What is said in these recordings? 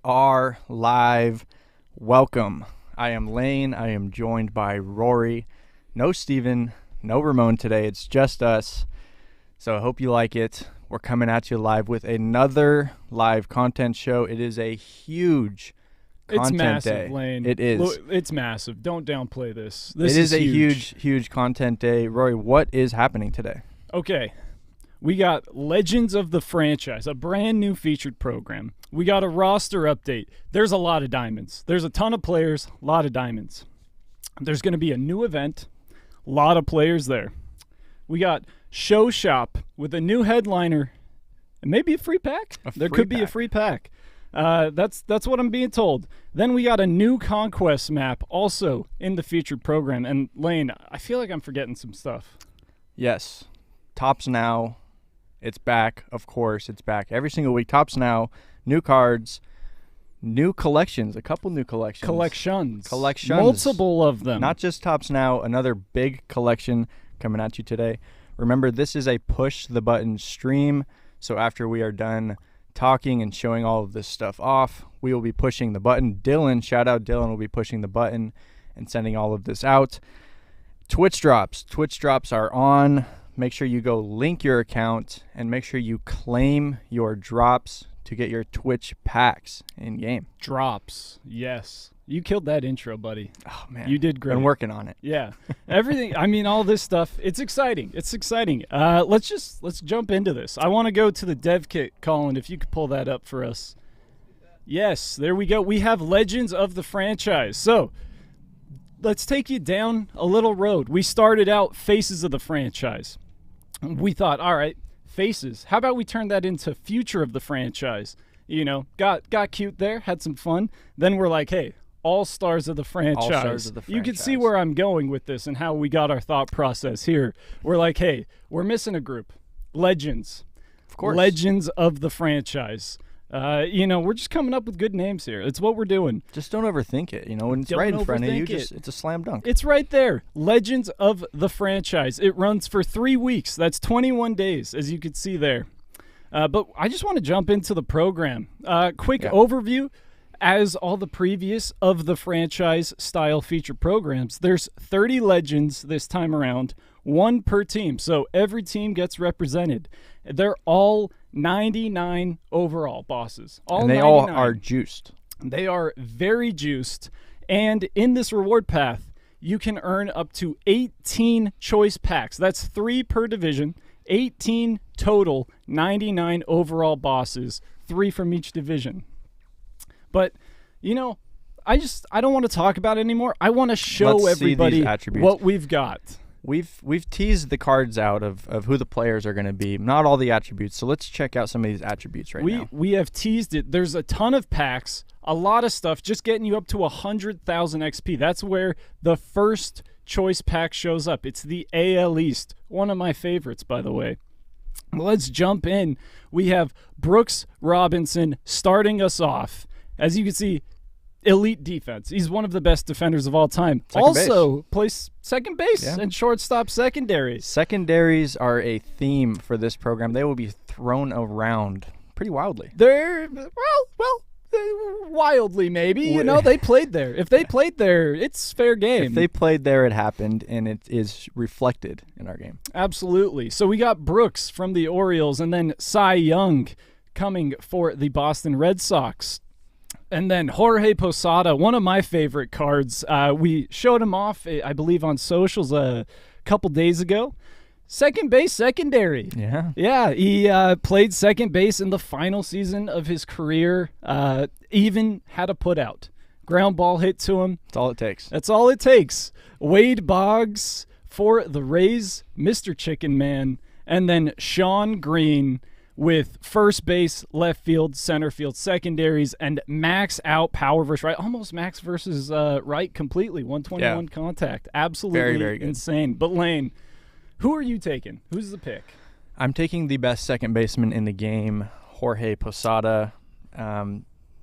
are live. Welcome. I am Lane. I am joined by Rory. No Steven, no Ramon today. It's just us. So I hope you like it. We're coming at you live with another live content show. It is a huge content It's massive, day. Lane. It is. Look, it's massive. Don't downplay this. It is a huge content day. Rory, what is happening today? Okay. We got Legends of the Franchise, a brand new featured program. We got a roster update. There's a lot of diamonds. There's a ton of players, a lot of diamonds. There's going to be a new event, a lot of players there. We got Show Shop with a new headliner and maybe a free pack. There could be a free pack. That's what I'm being told. Then we got a new Conquest map also in the featured program. And Lane, I feel like I'm forgetting some stuff. Yes. Tops Now. It's back. Of course, it's back every single week. Tops Now. New cards. New collections. A couple new collections. Collections. Multiple of them. Not just Tops Now. Another big collection coming at you today. Remember, this is a push the button stream. So after we are done talking and showing all of this stuff off, we will be pushing the button. Dylan, shout out Dylan, will be pushing the button and sending all of this out. Twitch drops are on. Make sure you go link your account and make sure you claim your drops to get your Twitch packs in game. Drops, yes. You killed that intro, buddy. Oh man, you did great. I'm working on it. Yeah, everything. I mean, all this stuff. It's exciting. Let's jump into this. I want to go to the dev kit, Colin. If you could pull that up for us. Yes, there we go. We have Legends of the Franchise. So let's take you down a little road. We started out Faces of the Franchise. We thought, all right, Faces. How about we turn that into Future of the Franchise? You know, got cute there, had some fun. Then we're like, hey, All Stars of the Franchise. All Stars of the Franchise. You can see where I'm going with this and how we got our thought process here. We're like, hey, we're missing a group. Legends. Of course. Legends of the Franchise. We're just coming up with good names here. It's what we're doing. Just don't overthink it. When it's Don't right in front of you, overthink it's a slam dunk. It's right there. Legends of the Franchise. It runs for 3 weeks. That's 21 days, as you can see there. But I just want to jump into the program. Quick overview. As all the previous of the franchise style feature programs, there's 30 legends this time around, 1 per team. So every team gets represented. They're all 99 overall bosses. And they all are juiced. They are very juiced. And in this reward path, you can earn up to 18 choice packs. That's 3 per division, 18 total, 99 overall bosses, 3 from each division. But, I don't want to talk about it anymore. I want to show everybody what we've got. We've teased the cards out of who the players are going to be. Not all the attributes. So let's check out some of these attributes now. We have teased it. There's a ton of packs, a lot of stuff, just getting you up to 100,000 XP. That's where the first choice pack shows up. It's the AL East. One of my favorites, by the way. Let's jump in. We have Brooks Robinson starting us off. As you can see, elite defense. He's one of the best defenders of all time. Plays second base and shortstop secondaries. Secondaries are a theme for this program. They will be thrown around pretty wildly. They're, wildly maybe. They played there. If they played there, it's fair game. If they played there, it happened, and it is reflected in our game. Absolutely. So we got Brooks from the Orioles, and then Cy Young coming for the Boston Red Sox. And then Jorge Posada, one of my favorite cards. We showed him off, I believe, on socials a couple days ago. Second base secondary. Yeah. Yeah, he played second base in the final season of his career. Even had a putout. Ground ball hit to him. That's all it takes. That's all it takes. Wade Boggs for the Rays, Mr. Chicken Man. And then Sean Green with first base, left field, center field, secondaries, and max out power versus right. Almost max versus right completely. 121 contact. Absolutely very, very good. Insane. But Lane, who are you taking? Who's the pick? I'm taking the best second baseman in the game, Jorge Posada.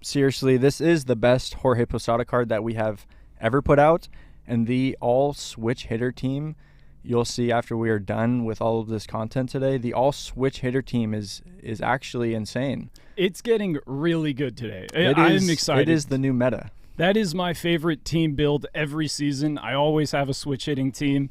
Seriously, this is the best Jorge Posada card that we have ever put out. And the all-switch hitter team you'll see after we are done with all of this content today, the all switch hitter team is actually insane. It's getting really good today. I'm excited. It is the new meta. That is my favorite team build every season. I always have a switch hitting team,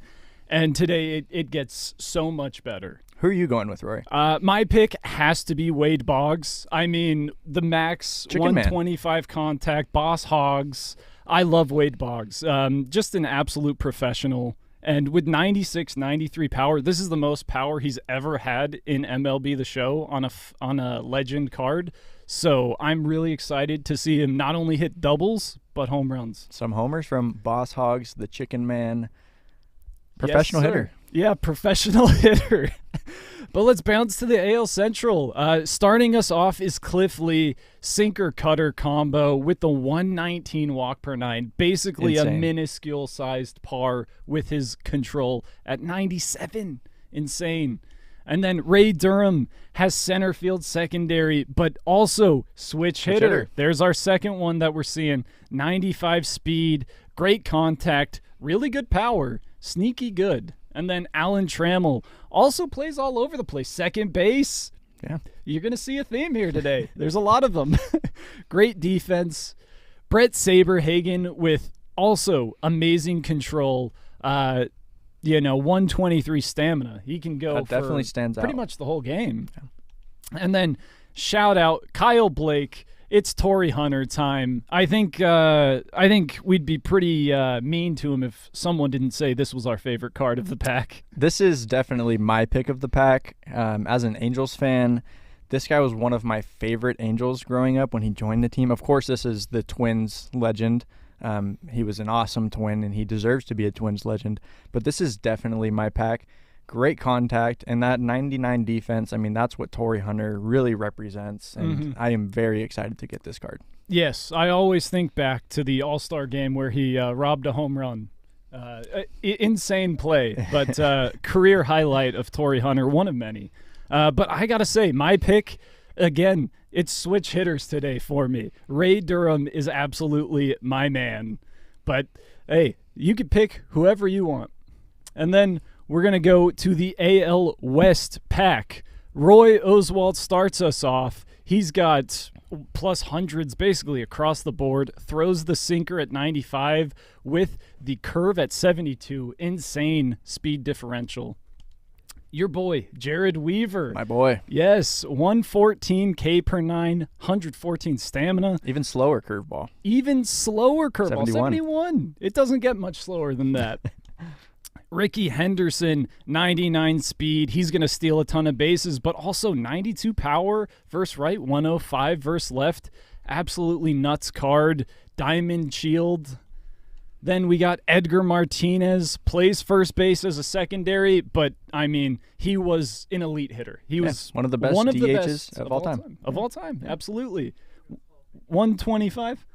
and today it gets so much better. Who are you going with, Rory? My pick has to be Wade Boggs. I mean, the max Chicken 125 contact, boss hogs. I love Wade Boggs. Just an absolute professional. And with 96, 93 power, this is the most power he's ever had in MLB The Show on a legend card. So I'm really excited to see him not only hit doubles, but home runs. Some homers from Boss Hogs, the Chicken Man. Professional hitter. Yeah, professional hitter. But let's bounce to the AL Central. Starting us off is Cliff Lee, sinker-cutter combo with the 119 walk per nine. Basically Insane. A minuscule-sized par with his control at 97. Insane. And then Ray Durham has center field secondary, but also switch hitter. There's our second one that we're seeing. 95 speed, great contact, really good power, sneaky good. And then Alan Trammell also plays all over the place. Second base. Yeah. You're going to see a theme here today. There's a lot of them. Great defense. Brett Saberhagen with also amazing control. 123 stamina. He can go that definitely stands pretty out. much the whole game. Yeah. And then shout out Kyle Blake. It's Torii Hunter time. I think we'd be pretty mean to him if someone didn't say this was our favorite card of the pack. This is definitely my pick of the pack. As an Angels fan, this guy was one of my favorite Angels growing up when he joined the team. Of course, this is the Twins legend. He was an awesome Twin, and he deserves to be a Twins legend. But this is definitely my pack. Great contact, and that 99 defense, I mean, that's what Torii Hunter really represents, and I am very excited to get this card. Yes, I always think back to the All-Star game where he robbed a home run. Insane play, but career highlight of Torii Hunter, one of many. But I got to say, my pick, again, it's switch hitters today for me. Ray Durham is absolutely my man. But, hey, you can pick whoever you want. And then we're going to go to the AL West pack. Roy Oswalt starts us off. He's got plus hundreds basically across the board. Throws the sinker at 95 with the curve at 72. Insane speed differential. Your boy, Jared Weaver. My boy. Yes, 114 K per 9, 114 stamina. Even slower curveball. Even slower curveball. 71. It doesn't get much slower than that. Ricky Henderson, 99 speed. He's going to steal a ton of bases, but also 92 power versus right, 105 versus left. Absolutely nuts card. Diamond Shield. Then we got Edgar Martinez, plays first base as a secondary, but, I mean, he was an elite hitter. He was one of the best DHs of all time. Of all time, absolutely. 125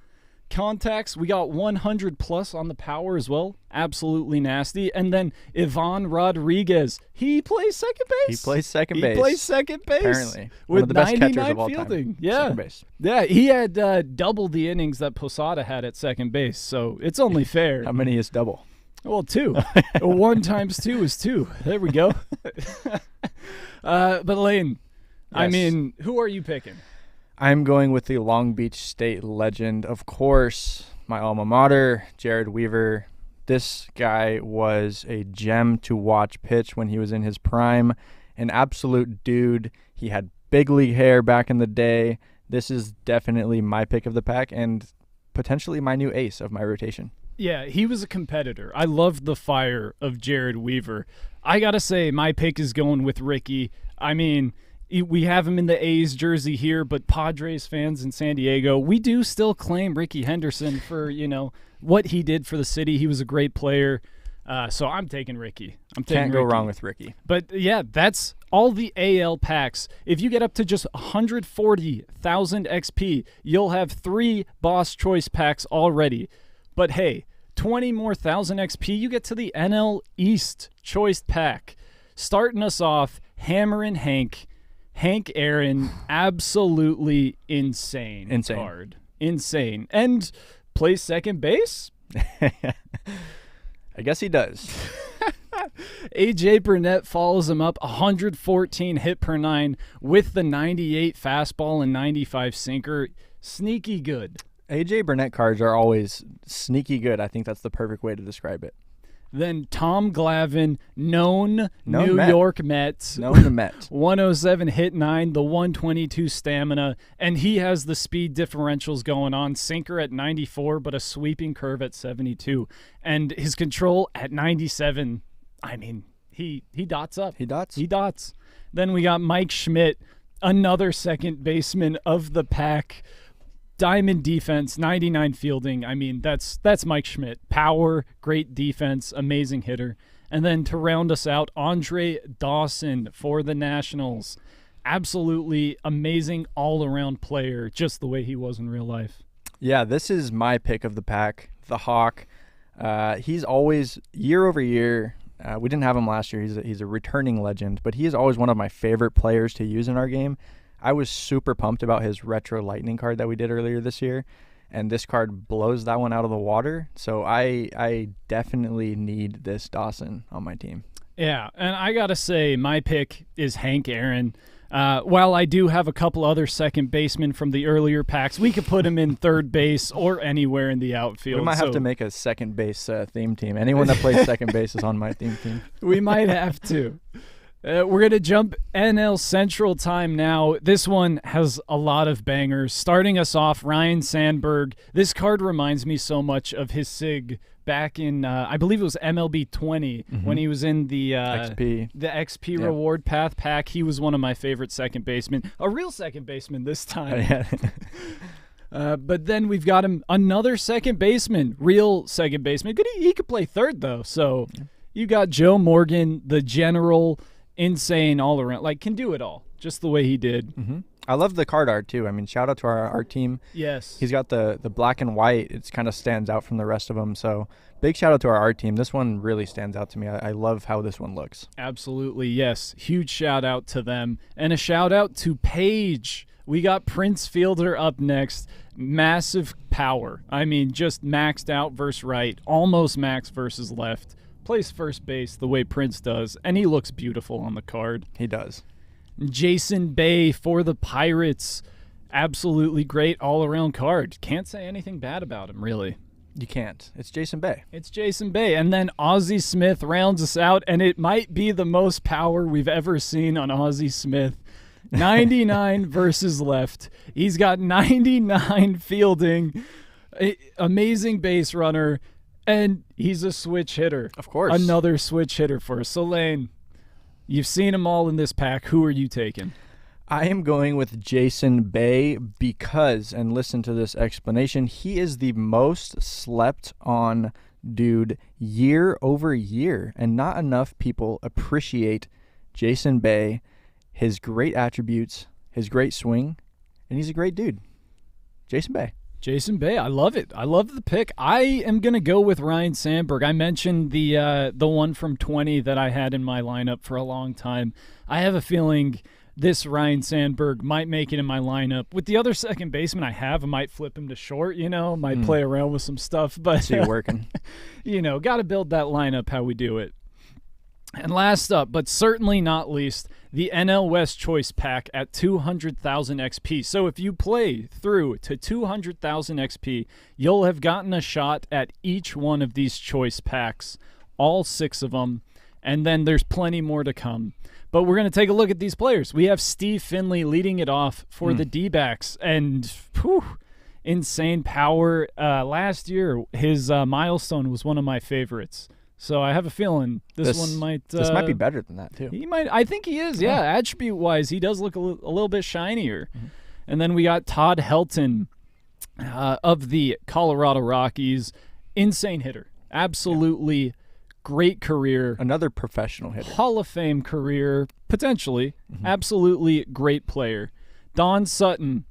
contacts. We got 100 plus on the power as well. Absolutely nasty. And then Ivan Rodriguez. He plays second base. He plays second base. Apparently. With one of the best catchers 99 of all fielding. time. Yeah. Second base. Yeah, he had double the innings that Posada had at second base, so it's only fair. How many is double? Well, 2. 1 times 2 is 2. There we go. But Lane, yes. I mean, who are you picking? I'm going with the Long Beach State legend, of course, my alma mater, Jared Weaver. This guy was a gem to watch pitch when he was in his prime. An absolute dude. He had big league hair back in the day. This is definitely my pick of the pack and potentially my new ace of my rotation. Yeah, he was a competitor. I loved the fire of Jared Weaver. I got to say, my pick is going with Ricky. I mean, we have him in the A's jersey here, but Padres fans in San Diego, we do still claim Ricky Henderson for, what he did for the city. He was a great player. So I'm taking Ricky. Can't go wrong with Ricky. But, yeah, that's all the AL packs. If you get up to just 140,000 XP, you'll have 3 Boss Choice packs already. But, hey, 20 more thousand XP, you get to the NL East Choice pack. Starting us off, Hammer and Hank Aaron, absolutely insane card. Insane. And plays second base? I guess he does. AJ Burnett follows him up, 114 hit per nine with the 98 fastball and 95 sinker. Sneaky good. AJ Burnett cards are always sneaky good. I think that's the perfect way to describe it. Then Tom Glavine, known New Met. York Mets. Known the Met. 107 hit 9, the 122 stamina, and he has the speed differentials going on. Sinker at 94, but a sweeping curve at 72. And his control at 97. I mean, he dots up. He dots. He dots. Then we got Mike Schmidt, another second baseman of the pack. Diamond defense, 99 fielding. I mean, that's Mike Schmidt. Power, great defense, amazing hitter. And then to round us out, Andre Dawson for the Nationals. Absolutely amazing all-around player, just the way he was in real life. Yeah, this is my pick of the pack, the Hawk. He's always, year over year, we didn't have him last year. He's a returning legend, but he is always one of my favorite players to use in our game. I was super pumped about his retro lightning card that we did earlier this year, and this card blows that one out of the water. So I definitely need this Dawson on my team. Yeah, and I got to say, my pick is Hank Aaron. While I do have a couple other second basemen from the earlier packs, we could put him in third base or anywhere in the outfield. We might have to make a second base theme team. Anyone that plays second base is on my theme team. We might have to. We're going to jump NL Central time now. This one has a lot of bangers. Starting us off, Ryan Sandberg. This card reminds me so much of his SIG back in, I believe it was MLB 20, when he was in the XP Reward Path pack. He was one of my favorite second basemen. A real second baseman this time. But then we've got him another second baseman, real second baseman. He could play third, though. So you got Joe Morgan, the general, insane all around, like can do it all, just the way he did. I love the card art too. I mean, shout out to our art team. Yes, he's got the black and white. It kind of stands out from the rest of them. So big shout out to our art team. This one really stands out to me. I love how this one looks. Absolutely, yes. Huge shout out to them, and a shout out to Paige. We got Prince Fielder up next. Massive power. I mean, just maxed out versus right, almost max versus left. Plays first base the way Prince does, and he looks beautiful on the card. He does. Jason Bay for the Pirates. Absolutely great all-around card. Can't say anything bad about him, really. You can't. It's Jason Bay. It's Jason Bay. And then Ozzie Smith rounds us out, and it might be the most power we've ever seen on Ozzie Smith. 99 versus left. He's got 99 fielding. Amazing base runner. And he's a switch hitter. Of course. Another switch hitter for us. So, Lane, you've seen them all in this pack. Who are you taking? I am going with Jason Bay because, and listen to this explanation, he is the most slept on dude year over year. And not enough people appreciate Jason Bay, his great attributes, his great swing, and he's a great dude. Jason Bay. Jason Bay, I love it. I love the pick. I am going to go with Ryan Sandberg. I mentioned the one from 20 that I had in my lineup for a long time. I have a feeling this Ryan Sandberg might make it in my lineup. With the other second baseman I have, I might flip him to short, might play around with some stuff. But see you working. Got to build that lineup how we do it. And last up, but certainly not least, the NL West Choice Pack at 200,000 XP. So if you play through to 200,000 XP, you'll have gotten a shot at each one of these Choice Packs, all 6 of them, and then there's plenty more to come. But we're going to take a look at these players. We have Steve Finley leading it off for the D-backs, and insane power. Last year, his milestone was one of my favorites. So I have a feeling this one might... this might be better than that, too. He might. I think he is, yeah. Attribute-wise, he does look a little bit shinier. And then we got Todd Helton of the Colorado Rockies. Insane hitter. Absolutely great career. Another professional hitter. Hall of Fame career, potentially. Absolutely great player. Don Sutton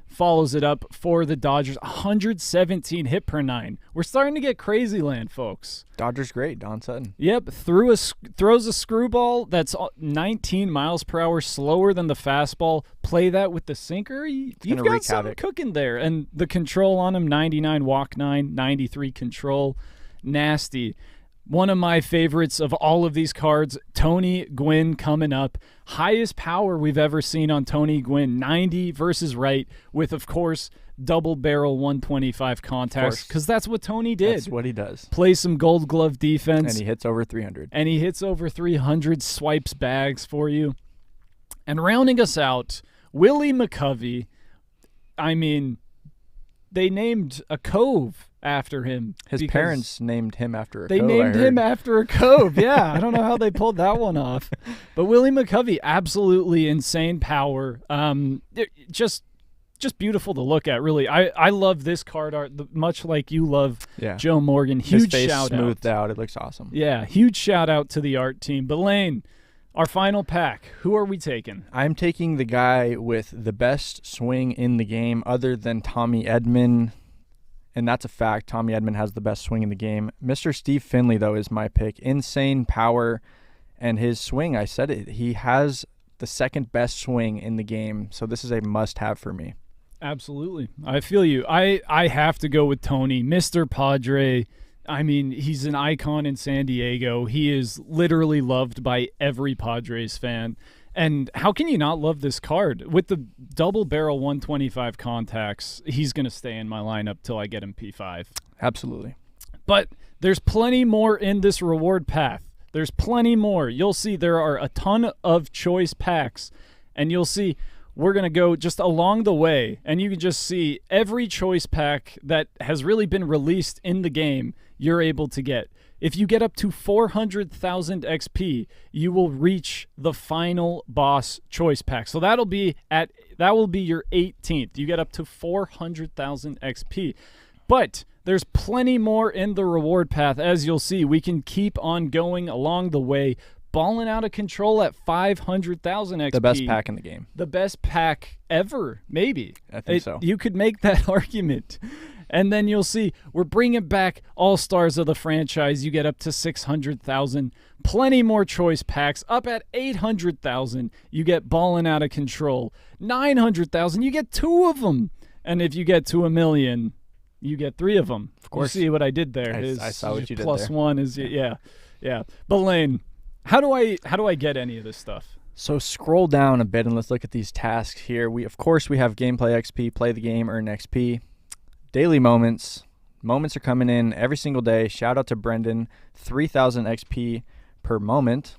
follows it up for the Dodgers. 117 hit per 9. We're starting to get crazy land, folks. Dodgers great, Don Sutton. Yep, throws a screwball that's 19 miles per hour slower than the fastball. Play that with the sinker. You've got something cooking there. And the control on him, 99 walk 9, 93 control. Nasty. One of my favorites of all of these cards, Tony Gwynn coming up. Highest power we've ever seen on Tony Gwynn, 90 versus right, with, of course, double barrel 125 contacts, because that's what Tony did. That's what he does. Play some Gold Glove defense. And he hits over 300. And he hits over 300, swipes bags for you. And rounding us out, Willie McCovey. I mean, they named a cove after him. His parents named him after a cove. They named him after a cove. Yeah, I don't know how they pulled that one off. But Willie McCovey, absolutely insane power. Just beautiful to look at, really. I love this card art, much like you love Joe Morgan. Huge His face shout smoothed out. It looks awesome. Yeah, huge shout out to the art team. But Lane, our final pack, who are we taking? I'm taking the guy with the best swing in the game other than Tommy Edman. And that's a fact. Tommy Edman has the best swing in the game. Mr. Steve Finley, though, is my pick. Insane power. And his swing, I said it, he has the second best swing in the game. So this is a must-have for me. Absolutely. I feel you. I have to go with Tony. Mr. Padre, I mean, he's an icon in San Diego. He is literally loved by every Padres fan. And how can you not love this card? With the double barrel 125 contacts, he's going to stay in my lineup till I get him P5. Absolutely. But there's plenty more in this reward path. There's plenty more. You'll see there are a ton of choice packs, and you'll see we're going to go just along the way, and you can just see every choice pack that has really been released in the game you're able to get. If you get up to 400,000 XP, you will reach the final boss choice pack. So that will be your 18th. You get up to 400,000 XP. But there's plenty more in the reward path. As you'll see, we can keep on going along the way, balling out of control at 500,000 XP. The best pack in the game. The best pack ever, maybe. I think so. You could make that argument. And then you'll see we're bringing back all-stars of the franchise. You get up to 600,000. Plenty more choice packs. Up at 800,000, you get balling out of control. 900,000, you get 2 of them. And if you get to 1 million, you get 3 of them. Of course. You see what I did there? I saw what you did plus there. +1 is, yeah. But Lane, how do I get any of this stuff? So scroll down a bit and let's look at these tasks here. We have gameplay XP, play the game, earn XP. Daily moments. Moments are coming in every single day. Shout out to Brendan. 3,000 XP per moment.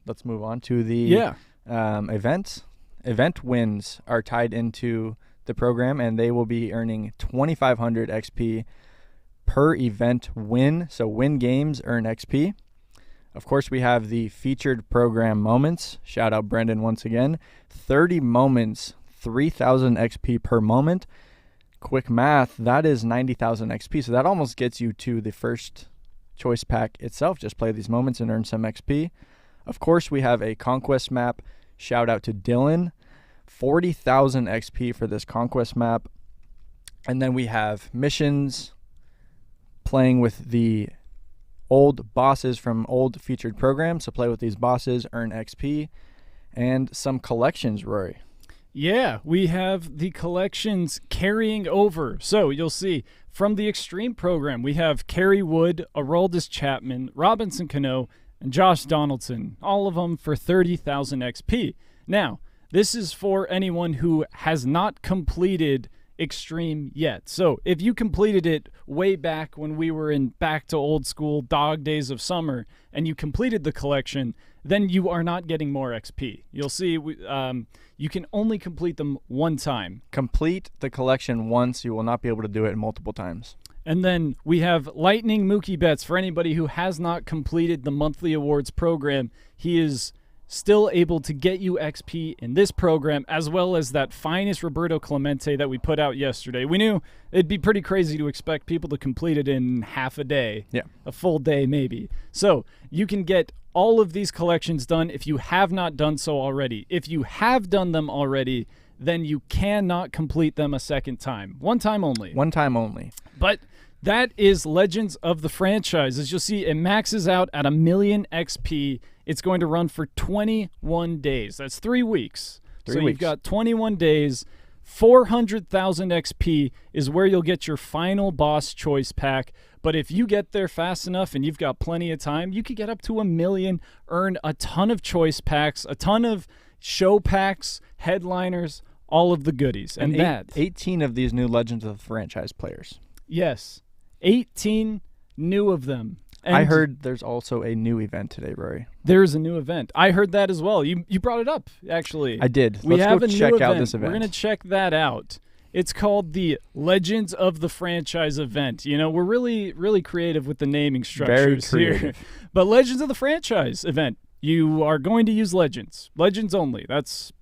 Let's move on to the events. Event wins are tied into the program, and they will be earning 2,500 XP per event win. So win games, earn XP. Of course, we have the featured program moments. Shout out Brendan once again. 30 moments. 3,000 XP per moment. Quick math, that is 90,000 XP. So that almost gets you to the first choice pack itself. Just play these moments and earn some XP. Of course, we have a conquest map. Shout out to Dylan. 40,000 XP for this conquest map. And then we have missions, playing with the old bosses from old featured programs. So play with these bosses, earn XP, and some collections, Rory. Yeah, we have the collections carrying over. So you'll see from the Extreme program, we have Kerry Wood, Aroldis Chapman, Robinson Cano, and Josh Donaldson, all of them for 30,000 XP. Now, this is for anyone who has not completed Extreme yet. So if you completed it way back when we were in back to old school dog days of summer and you completed the collection, then you are not getting more XP. You'll see you can only complete them one time. Complete the collection once. You will not be able to do it multiple times. And then we have Lightning Mookie Betts. For anybody who has not completed the monthly awards program, he is still able to get you XP in this program, as well as that finest Roberto Clemente that we put out yesterday. We knew it'd be pretty crazy to expect people to complete it in half a day. Yeah. A full day maybe. So you can get all of these collections done if you have not done so already. If you have done them already, then you cannot complete them a second time. One time only. One time only. But that is Legends of the Franchise. As you'll see, it maxes out at 1 million XP. It's going to run for 21 days. That's 3 weeks. So you've got 21 days 400,000 XP is where you'll get your final boss choice pack. But if you get there fast enough and you've got plenty of time, you could get up to 1 million, earn a ton of choice packs, a ton of show packs, headliners, all of the goodies. And that 18 of these new Legends of the Franchise players. Yes, 18 new of them. And I heard there's also a new event today, Rory. There's a new event. I heard that as well. You brought it up, actually. I did. We Let's have go a check new out event. this event. We're going to check that out. It's called the Legends of the Franchise event. You know, we're really, really creative with the naming structures Very here. creative. But Legends of the Franchise event, you are going to use Legends. Legends only. That's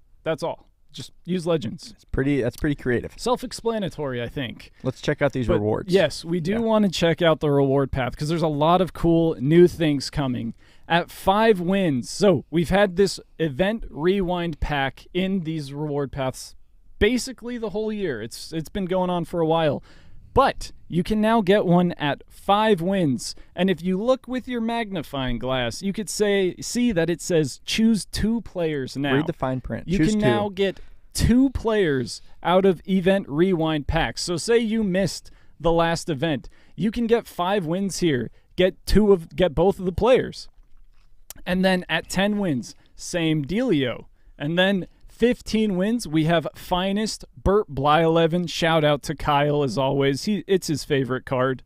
all. Just use Legends. That's pretty creative. Self-explanatory, I think. Let's check out these But rewards. Yes, we do want to check out the reward path because there's a lot of cool new things coming. At 5 wins, so we've had this event rewind pack in these reward paths basically the whole year. It's been going on for a while. But you can now get one at 5 wins. And if you look with your magnifying glass, you could see that it says choose 2 players now. Read the fine print. You Choose can 2. now get 2 players out of event rewind packs. So say you missed the last event. You can get 5 wins here. Get both of the players. And then at 10 wins, same dealio. And then 15 wins, we have Finest Burt Blyleven. Shout out to Kyle as always. It's his favorite card.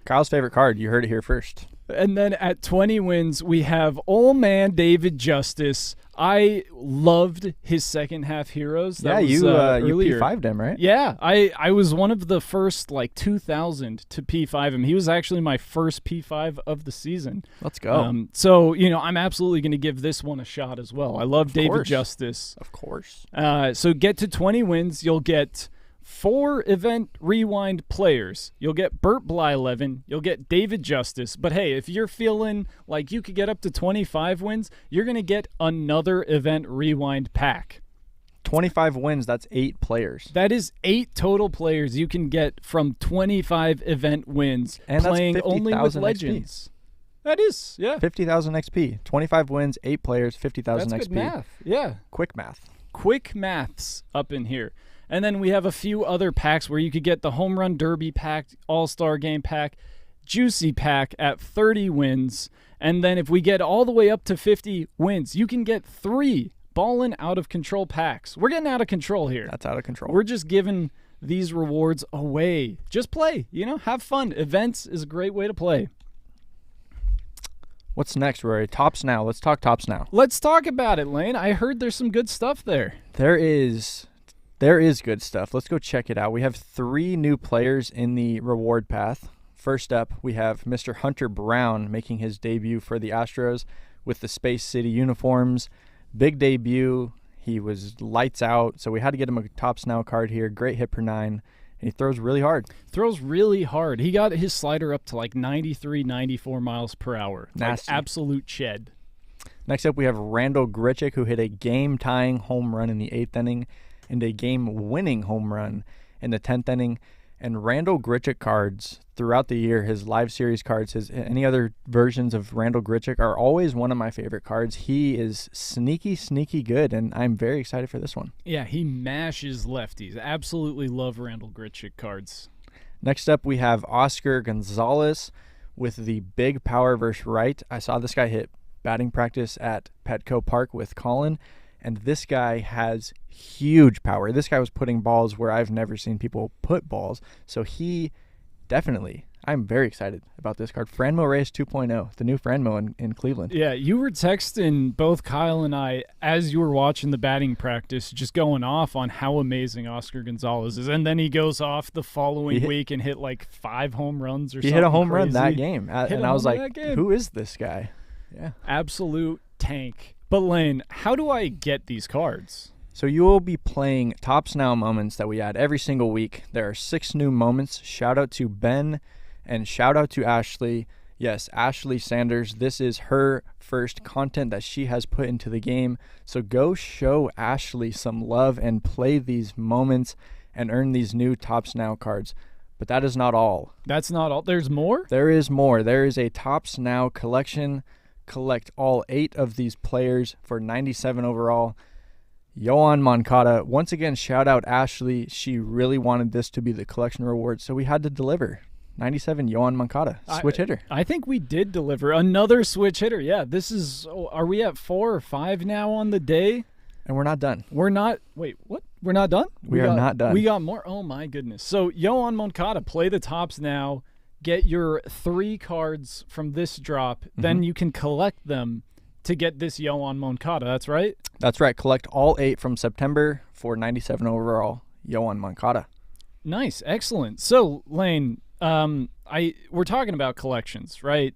Kyle's favorite card. You heard it here first. And then at 20 wins, we have Old Man David Justice. I loved his second half heroes. That was, you earlier. P5'd him, right? Yeah, I was one of the first 2,000 to P5 him. He was actually my first P5 of the season. Let's go. So, I'm absolutely going to give this one a shot as well. I love David Justice. Of course. So get to 20 wins, you'll get 4 event rewind players. You'll get Burt Blyleven. You'll get David Justice. But hey, if you're feeling like you could get up to 25 wins, you're going to get another event rewind pack. 25 wins, that's 8 players. That is 8 total players you can get from 25 event wins And playing that's only with 50,000 Legends. That is, yeah. 50,000 XP. 25 wins, 8 players, 50,000 XP. That's good math. Yeah. Quick math. Quick maths up in here. And then we have a few other packs where you could get the Home Run Derby pack, All-Star Game pack, Juicy pack at 30 wins. And then if we get all the way up to 50 wins, you can get 3 Ballin' Out of Control packs. We're getting out of control here. That's out of control. We're just giving these rewards away. Just play, have fun. Events is a great way to play. What's next, Rory? Tops now. Let's talk tops now. Let's talk about it, Lane. I heard there's some good stuff there. There is good stuff. Let's go check it out. We have 3 new players in the reward path. First up, we have Mr. Hunter Brown making his debut for the Astros with the Space City uniforms. Big debut. He was lights out, so we had to get him a Tops Now card here. Great hit per 9, and he throws really hard. He got his slider up to 93, 94 miles per hour. Nasty. Absolute shed. Next up, we have Randall Grichuk, who hit a game-tying home run in the 8th inning and a game-winning home run in the 10th inning. And Randall Grichuk cards throughout the year, his live series cards, any other versions of Randall Grichuk are always one of my favorite cards. He is sneaky good, and I'm very excited for this one. Yeah, he mashes lefties. Absolutely love Randall Grichuk cards. Next up, we have Oscar Gonzalez with the big power versus right. I saw this guy hit batting practice at Petco Park with Colin, and this guy has huge power. This guy was putting balls where I've never seen people put balls. So I'm very excited about this card. Franmil Reyes 2.0, the new Franmil in Cleveland. Yeah, you were texting both Kyle and I as you were watching the batting practice, just going off on how amazing Oscar Gonzalez is. And then he goes off the following week and hit 5 home runs or something. He hit a home crazy. run that game. And I was like, who is this guy? Yeah. Absolute tank. But Lane, how do I get these cards? So you will be playing Tops Now moments that we add every single week. There are 6 new moments. Shout out to Ben and shout out to Ashley. Yes, Ashley Sanders. This is her first content that she has put into the game. So go show Ashley some love and play these moments and earn these new Tops Now cards. But that is not all. That's not all. There's more? There is more. There is a Tops Now collection. Collect all 8 of these players for 97 overall. Yoan Moncada. Once again, shout out Ashley. She really wanted this to be the collection reward, so we had to deliver. 97 Yoan Moncada, switch hitter. I think we did deliver another switch hitter. Yeah, this is, are we at 4 or 5 now on the day? And we're not done. We're not, wait, what? We're not done? We are not done. We got more. Oh, my goodness. So, Yoan Moncada, play the tops now. Get your 3 cards from this drop. Then you can collect them to get this Yoan Moncada. That's right? That's right. Collect all 8 from September for 97 overall Yoan Moncada. Nice. Excellent. So, Lane, we're talking about collections, right?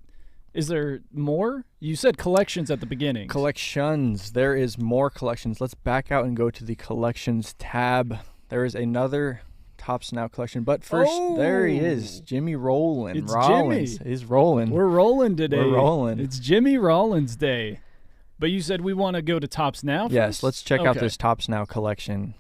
Is there more? You said collections at the beginning. Collections. There is more collections. Let's back out and go to the collections tab. There is another Tops Now collection. But first, there he is. Jimmy Rollins. It's Rollins. Jimmy. He's rolling. We're rolling today. We're rolling. It's Jimmy Rollins Day. But you said we want to go to Tops Now first? Yes, let's check out this Tops Now collection.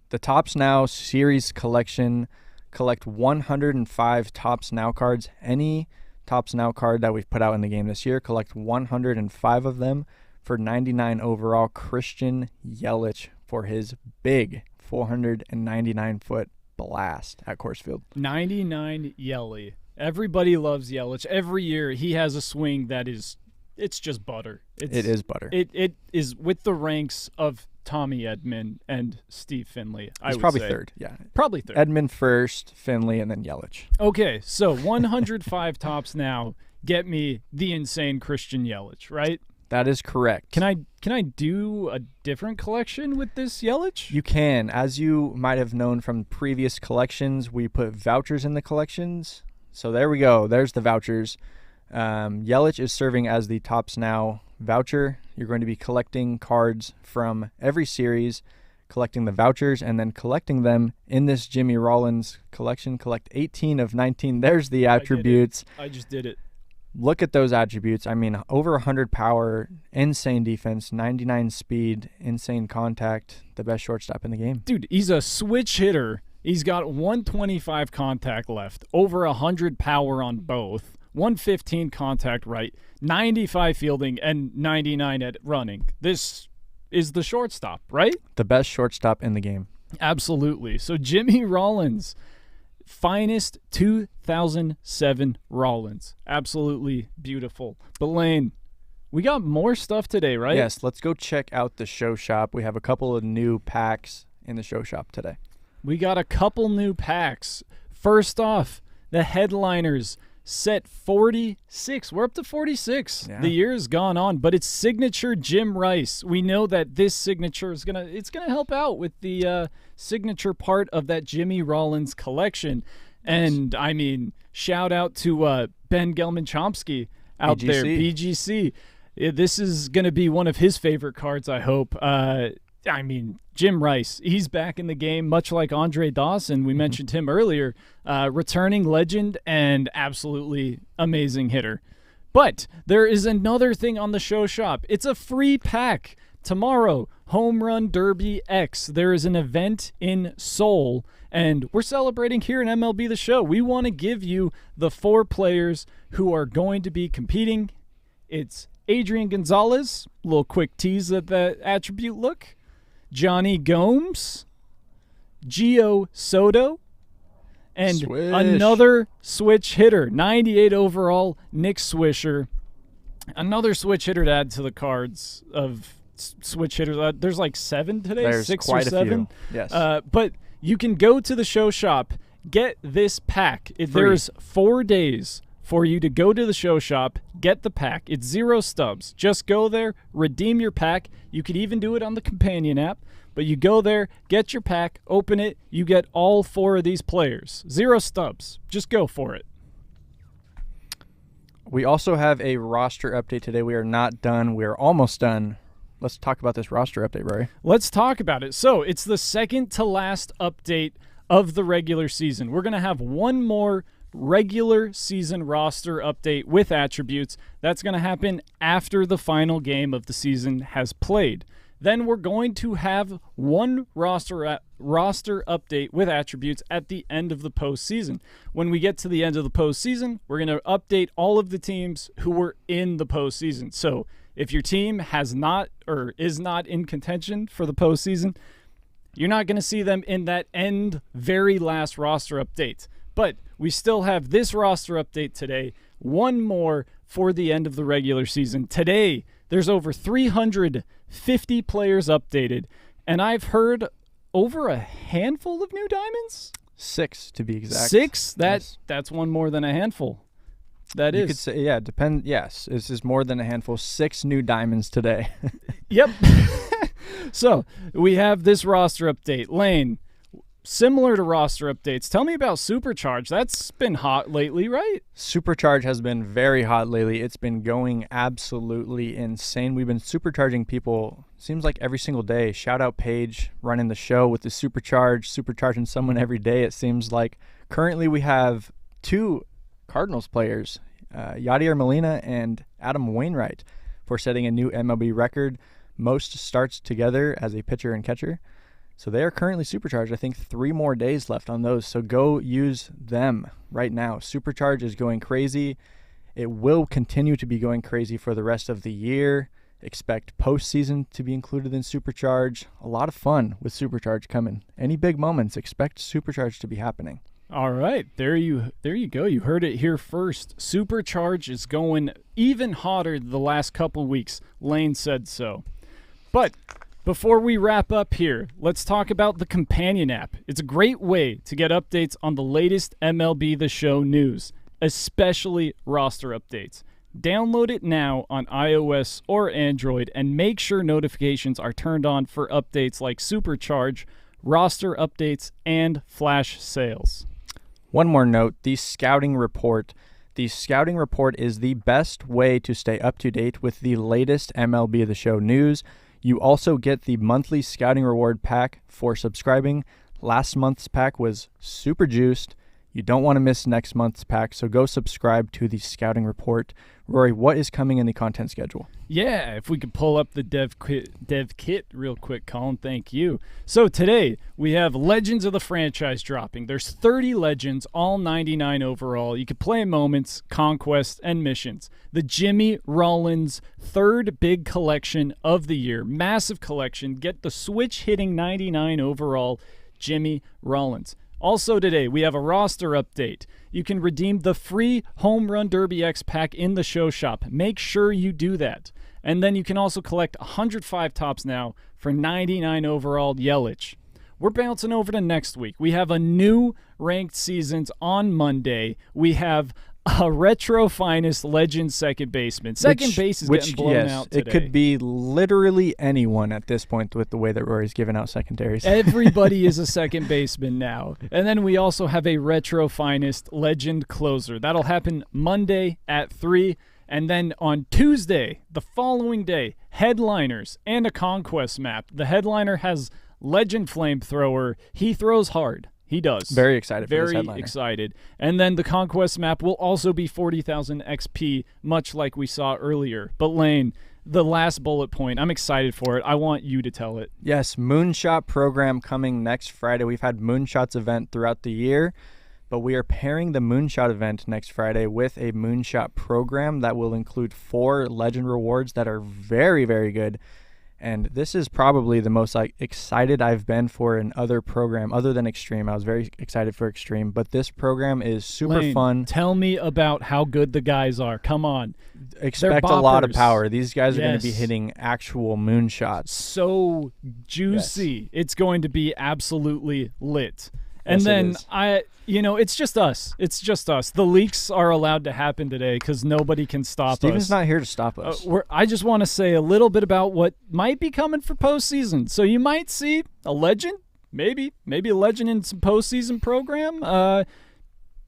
The Tops Now series collection. Collect 105 Tops Now cards. Any Tops Now card that we've put out in the game this year, collect 105 of them for 99 overall. Christian Yelich for his big 499-foot blast at Coors Field. 99 Yelly. Everybody loves Yelich. Every year he has a swing that is, it's just butter. It is butter. It is with the ranks of Tommy Edman and Steve Finley. He's probably third. Yeah, probably third. Edman first, Finley, and then Yelich. Okay, so 105 Tops Now. Get me the insane Christian Yelich, right? That is correct. Can I do a different collection with this Yelich? You can. As you might have known from previous collections, we put vouchers in the collections. So there we go. There's the vouchers. Yelich is serving as the Tops Now voucher. You're going to be collecting cards from every series, collecting the vouchers, and then collecting them in this Jimmy Rollins collection. Collect 18 of 19. There's the attributes. I just did it. Look at those attributes. I mean, over 100 power, insane defense, 99 speed, insane contact, the best shortstop in the game. Dude, he's a switch hitter. He's got 125 contact left, over 100 power on both, 115 contact right, 95 fielding, and 99 at running. This is the shortstop, right? The best shortstop in the game. Absolutely. So Jimmy Rollins, finest 2007 Rollins. Absolutely beautiful. But Lane, we got more stuff today, right? Yes, let's go check out the show shop. We have a couple of new packs in the show shop today. We got a couple new packs. First off, the headliners set 46. We're up to 46. Yeah. The year's gone on, but it's signature Jim Rice. We know that this signature is gonna help out with the signature part of that Jimmy Rollins collection. And I mean, shout out to Ben Gelman-Chomsky out there, BGC. This is gonna be one of his favorite cards, I hope. I mean, Jim Rice, he's back in the game, much like Andre Dawson. We mentioned him earlier. Returning legend and absolutely amazing hitter. But there is another thing on the show shop. It's a free pack. Tomorrow, Home Run Derby X. There is an event in Seoul, and we're celebrating here in MLB The Show. We want to give you the 4 players who are going to be competing. It's Adrian Gonzalez, a little quick tease at the attribute look. Johnny Gomes, Gio Soto, and another switch hitter, 98 overall, Nick Swisher. Another switch hitter to add to the cards of switch hitters. There's like 7 today, there's 6 quite or 7. A few. Yes. But you can go to the show shop, get this pack. There's 4 days for you to go to the show shop, get the pack. It's 0 stubs. Just go there, redeem your pack. You could even do it on the companion app. But you go there, get your pack, open it. You get all 4 of these players. 0 stubs. Just go for it. We also have a roster update today. We are not done. We are almost done. Let's talk about this roster update, Rory. Let's talk about it. So it's the second to last update of the regular season. We're going to have one more regular season roster update with attributes. That's going to happen after the final game of the season has played. Then we're going to have one roster update with attributes at the end of the postseason. When we get to the end of the postseason, we're going to update all of the teams who were in the postseason. So if your team has not or is not in contention for the postseason, you're not going to see them in that very last roster update. But we still have this roster update today, one more for the end of the regular season. Today, there's over 350 players updated, and I've heard over a handful of new diamonds? 6 to be exact. 6? Yes. That's one more than a handful. That you is. could say, yeah, yes, this is more than a handful. 6 new diamonds today. Yep. So, we have this roster update. Lane, similar to roster updates, tell me about Supercharge. That's been hot lately, right? Supercharge has been very hot lately. It's been going absolutely insane. We've been supercharging people, seems like every single day. Shout out Paige running the show with the supercharging someone every day, it seems like. Currently, we have 2 Cardinals players, Yadier Molina and Adam Wainwright, for setting a new MLB record. Most starts together as a pitcher and catcher. So they are currently supercharged. I think 3 more days left on those. So go use them right now. Supercharge is going crazy. It will continue to be going crazy for the rest of the year. Expect postseason to be included in Supercharge. A lot of fun with Supercharge coming. Any big moments, expect Supercharge to be happening. All right, there you go. You heard it here first. Supercharge is going even hotter the last couple weeks. Lane said so. But before we wrap up here, let's talk about the Companion app. It's a great way to get updates on the latest MLB The Show news, especially roster updates. Download it now on iOS or Android and make sure notifications are turned on for updates like Supercharge, roster updates, and flash sales. One more note, the scouting report. The scouting report is the best way to stay up to date with the latest MLB The Show news. You also get the monthly scouting reward pack for subscribing. Last month's pack was super juiced. You don't want to miss next month's pack, so go subscribe to the scouting report. Rory, what is coming in the content schedule? Yeah, if we could pull up the dev kit real quick, Colin, thank you. So today, we have Legends of the Franchise dropping. There's 30 Legends, all 99 overall. You can play moments, conquests, and missions. The Jimmy Rollins third big collection of the year. Massive collection. Get the switch-hitting 99 overall Jimmy Rollins. Also today, we have a roster update. You can redeem the free Home Run Derby X pack in the show shop. Make sure you do that. And then you can also collect 105 tops now for 99 overall Yelich. We're bouncing over to next week. We have a new ranked seasons on Monday. We have a retro finest legend second baseman. Second base is getting blown out today. It could be literally anyone at this point with the way that Rory's giving out secondaries. Everybody is a second baseman now. And then we also have a retro finest legend closer. That'll happen Monday at 3. And then on Tuesday, the following day, headliners and a conquest map. The headliner has legend flamethrower. He throws hard. He does. Very excited for this headliner. Very excited. And then the Conquest map will also be 40,000 XP, much like we saw earlier. But Lane, the last bullet point, I'm excited for it. I want you to tell it. Yes, Moonshot program coming next Friday. We've had Moonshots event throughout the year, but we are pairing the Moonshot event next Friday with a Moonshot program that will include 4 legend rewards that are very, very good. And this is probably the most excited I've been for another program other than Extreme. I was very excited for Extreme, but this program is super Lane, fun. Tell me about how good the guys are. Come on. Expect a lot of power. These guys are going to be hitting actual moonshots. So juicy. Yes. It's going to be absolutely lit. And yes, then it's just us. It's just us. The leaks are allowed to happen today because nobody can stop us. Steven's not here to stop us. I just want to say a little bit about what might be coming for postseason. So you might see a legend, maybe a legend in some postseason program.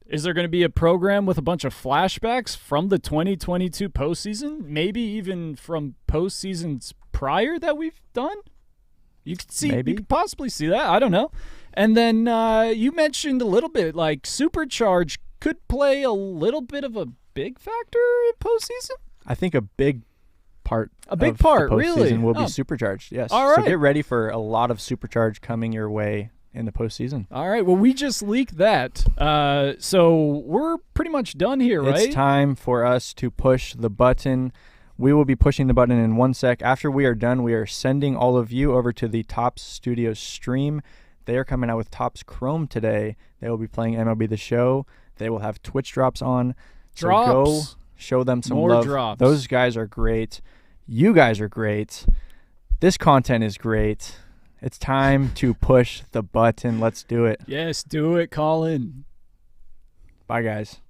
Is there going to be a program with a bunch of flashbacks from the 2022 postseason? Maybe even from postseasons prior that we've done? You could see. Maybe. You could possibly see that. I don't know. And then you mentioned a little bit like Supercharge could play a little bit of a big factor in postseason. I think a big part. A big of the part, really? postseason will Oh. be supercharged. Yes. All So right. get ready for a lot of supercharge coming your way in the postseason. All right. Well, we just leaked that. So we're pretty much done here, right? It's time for us to push the button. We will be pushing the button in 1 sec. After we are done, we are sending all of you over to the Topps Studios stream. They are coming out with Topps Chrome today. They will be playing MLB The Show. They will have Twitch drops on. So go Drops. show them some More love. drops. Those guys are great. You guys are great. This content is great. It's time to push the button. Let's do it. Yes, do it, Colin. Bye, guys.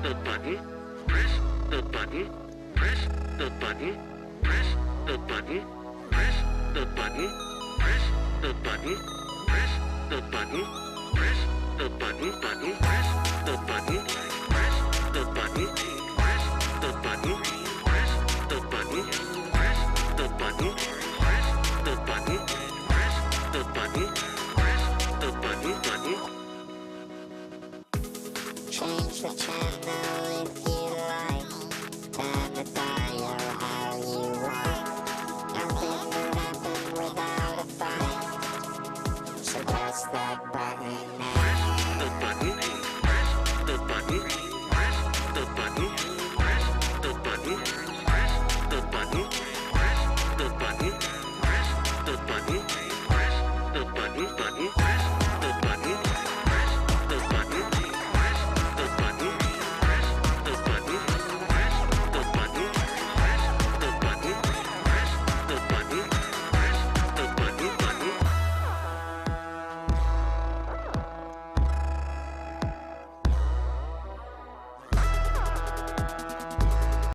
the button, press the button, press the button, press the button, press the button, press the button, press the button, press the button, press the button, press the button, press the button.